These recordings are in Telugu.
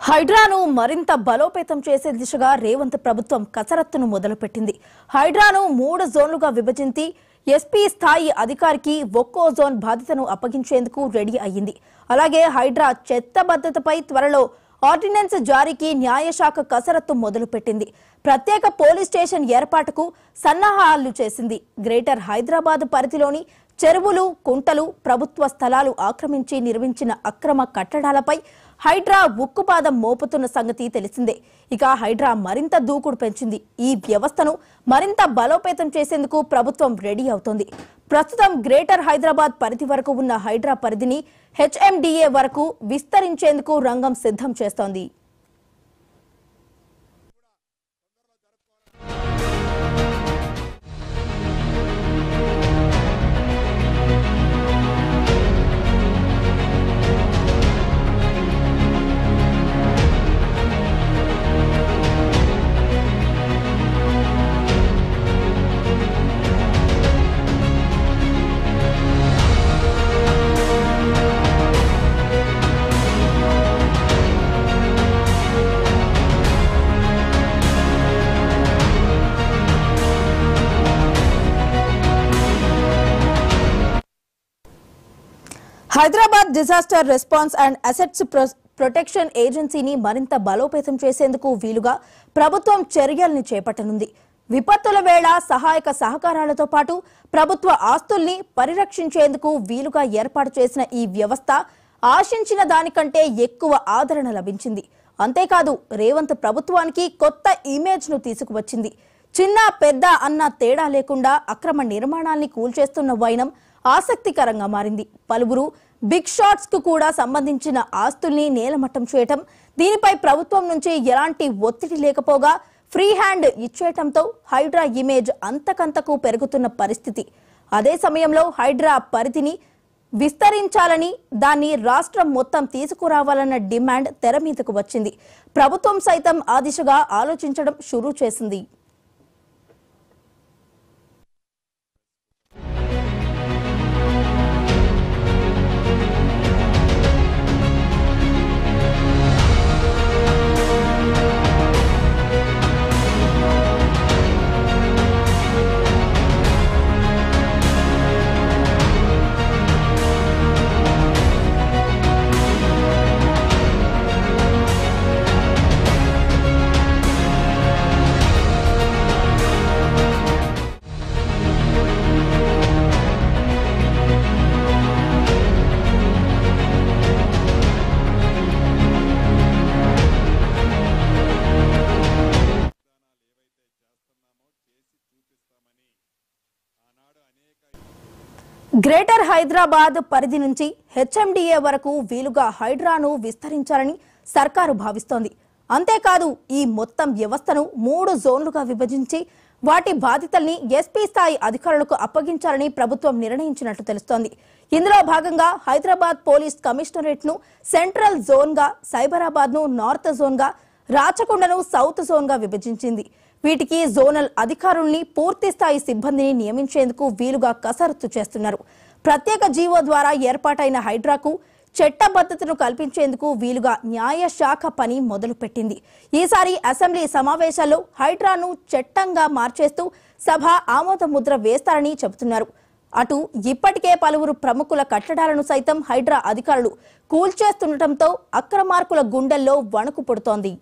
హైడ్రాను మరింత బలోపేతం చేసే దిశగా రేవంత్ ప్రభుత్వం కసరత్తును మొదలుపెట్టింది. హైడ్రాను 3 జోన్లుగా విభజించి ఎస్పీ స్థాయి అధికారికి ఒక్కో జోన్ బాధ్యతను అప్పగించేందుకు రెడీ అయ్యింది. అలాగే హైడ్రా చట్టబద్ధతపై త్వరలో ఆర్డినెన్స్ జారీకి న్యాయశాఖ కసరత్తు మొదలుపెట్టింది. ప్రత్యేక పోలీస్ స్టేషన్ ఏర్పాటుకు సన్నాహాలు చేసింది. గ్రేటర్ హైదరాబాద్ పరిధిలోని చెరువులు, కుంటలు, ప్రభుత్వ స్థలాలు ఆక్రమించి నిర్మించిన అక్రమ కట్టడాలపై హైడ్రా ఉక్కుపాదం మోపుతున్న సంగతి తెలిసిందే. ఇక హైడ్రా మరింత దూకుడు పెంచింది. ఈ వ్యవస్థను మరింత బలోపేతం చేసేందుకు ప్రభుత్వం రెడీ అవుతోంది. ప్రస్తుతం గ్రేటర్ హైదరాబాద్ పరిధి వరకు ఉన్న హైడ్రా పరిధిని హెచ్ఎండిఏ వరకు విస్తరించేందుకు రంగం సిద్ధం చేస్తోంది. Hyderabad disaster response and assets protection ఏజెన్సీని మరింత బలోపేతం చేసేందుకు వీలుగా ప్రభుత్వం చర్యల్ని చేపట్టనుంది. విపత్తుల వేళ సహాయక సహకారాలతో పాటు ప్రభుత్వ ఆస్తుల్ని పరిరక్షించేందుకు వీలుగా ఏర్పాటు చేసిన ఈ వ్యవస్థ ఆశించిన దానికంటే ఎక్కువ ఆదరణ లభించింది. అంతేకాదు రేవంత్ ప్రభుత్వానికి కొత్త ఇమేజ్ ను తీసుకువచ్చింది. చిన్న పెద్ద అన్న తేడా లేకుండా అక్రమ నిర్మాణాల్ని కూల్చేస్తున్న వైనం ఆసక్తికరంగా మారింది. పలువురు బిగ్ షాట్స్ కు కూడా సంబంధించిన ఆస్తుల్ని నేలమట్టం చేయటం, దీనిపై ప్రభుత్వం నుంచి ఎలాంటి ఒత్తిడి లేకపోగా ఫ్రీ హ్యాండ్ ఇచ్చేయటంతో హైడ్రా ఇమేజ్ అంతకంతకు పెరుగుతున్న పరిస్థితి. అదే సమయంలో హైడ్రా పరిధిని విస్తరించాలని, దాన్ని రాష్ట్రం మొత్తం తీసుకురావాలన్న డిమాండ్ తెర మీదకు వచ్చింది. ప్రభుత్వం సైతం ఆ దిశగా ఆలోచించడం షురూ చేసింది. గ్రేటర్ హైదరాబాద్ పరిధి నుంచి హెచ్ఎండిఏ వరకు వీలుగా హైడ్రాను విస్తరించాలని సర్కారు భావిస్తోంది. అంతేకాదు ఈ మొత్తం వ్యవస్థను 3 జోన్లుగా విభజించి వాటి బాధ్యతల్ని ఎస్పీ స్థాయి అధికారులకు అప్పగించాలని ప్రభుత్వం నిర్ణయించినట్లు తెలుస్తోంది. ఇందులో భాగంగా హైదరాబాద్ పోలీస్ కమిషనరేట్ ను సెంట్రల్ జోన్ గా, సైబరాబాద్ ను నార్త్ జోన్ గా, రాచకొండను సౌత్ జోన్ గా విభజించింది. వీటికి జోనల్ అధికారుల్ని, పూర్తి స్థాయి సిబ్బందిని నియమించేందుకు వీలుగా కసరత్తు చేస్తున్నారు. ప్రత్యేక జీవో ద్వారా ఏర్పాటైన హైడ్రాకు చట్టబద్ధతను కల్పించేందుకు వీలుగా న్యాయశాఖ పని మొదలుపెట్టింది. ఈసారి అసెంబ్లీ సమావేశాల్లో హైడ్రాను చట్టంగా మార్చేస్తూ సభ ఆమోద ముద్ర వేస్తారని చెబుతున్నారు. అటు ఇప్పటికే పలువురు ప్రముఖుల కట్టడాలను సైతం హైడ్రా అధికారులు కూల్చేస్తుండటంతో అక్రమార్కుల గుండెల్లో వణుకు పుడుతోంది.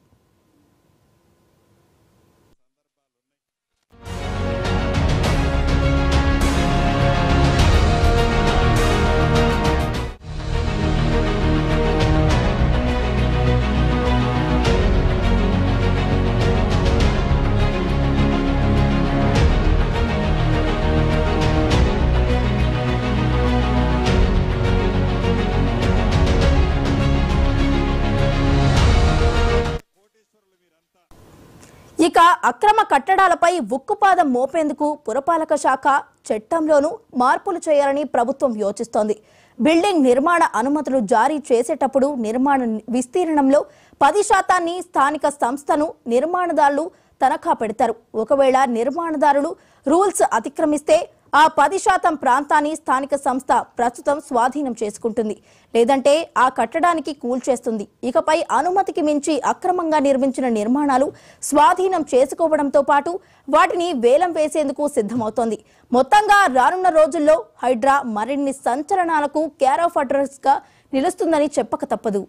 ఇక అక్రమ కట్టడాలపై ఉక్కుపాదం మోపేందుకు పురపాలక శాఖ చట్టంలోనూ మార్పులు చేయాలని ప్రభుత్వం యోచిస్తోంది. బిల్డింగ్ నిర్మాణ అనుమతులు జారీ చేసేటప్పుడు నిర్మాణ విస్తీర్ణంలో 10% స్థానిక సంస్థను నిర్మాణదారులు తనఖా పెడతారు. ఒకవేళ నిర్మాణదారులు రూల్స్ అతిక్రమిస్తే ఆ 10% ప్రాంతాన్ని స్థానిక సంస్థ ప్రస్తుతం స్వాధీనం చేసుకుంటుంది, లేదంటే ఆ కట్టడానికి కూల్చేస్తుంది. ఇకపై అనుమతికి మించి అక్రమంగా నిర్మించిన నిర్మాణాలు స్వాధీనం చేసుకోవడంతో పాటు వాటిని వేలం వేసేందుకు సిద్ధమవుతోంది. మొత్తంగా రానున్న రోజుల్లో హైడ్రా మరిన్ని సంచలనాలకు కేర్ ఆఫ్ అడ్రస్ గా నిలుస్తుందని చెప్పక తప్పదు.